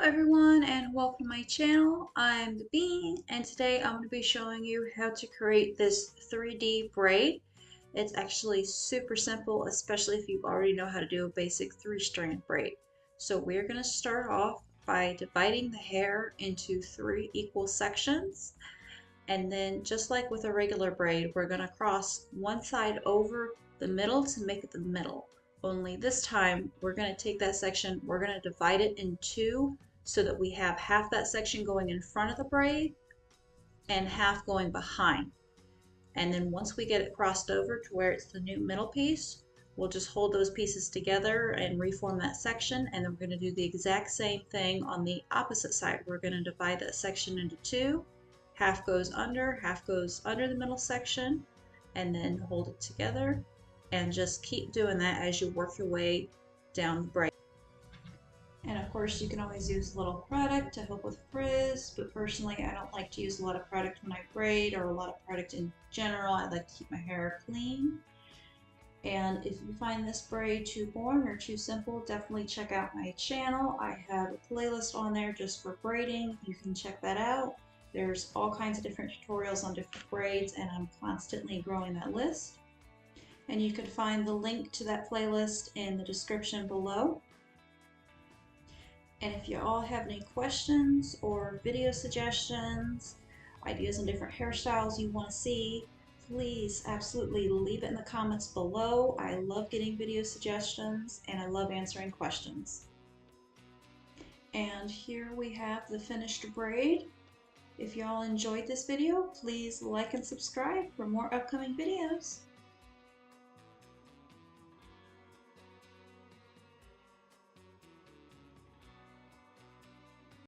everyone and welcome to my channel. I'm the Bean and today I'm going to be showing you how to create this 3D braid. It's actually super simple, especially if you already know how to do a basic 3-strand braid. So we're going to start off by dividing the hair into 3 equal sections, and then just like with a regular braid, we're going to cross one side over the middle to make it the middle. Only this time we're going to take that section, we're going to divide it in 2 so that we have half that section going in front of the braid and half going behind. And then once we get it crossed over to where it's the new middle piece, we'll just hold those pieces together and reform that section, and then we're going to do the exact same thing on the opposite side. We're going to divide that section into 2. Half goes under the middle section, and then hold it together, and just keep doing that as you work your way down the braid. And of course you can always use a little product to help with frizz, but personally I don't like to use a lot of product when I braid, or a lot of product in general. I like to keep my hair clean. And if you find this braid too boring or too simple, definitely check out my channel. I have a playlist on there just for braiding. You can check that out. There's all kinds of different tutorials on different braids, and I'm constantly growing that list. And you can find the link to that playlist in the description below. And if you all have any questions or video suggestions, ideas on different hairstyles you want to see, please absolutely leave it in the comments below. I love getting video suggestions and I love answering questions. And here we have the finished braid. If y'all enjoyed this video, please like and subscribe for more upcoming videos.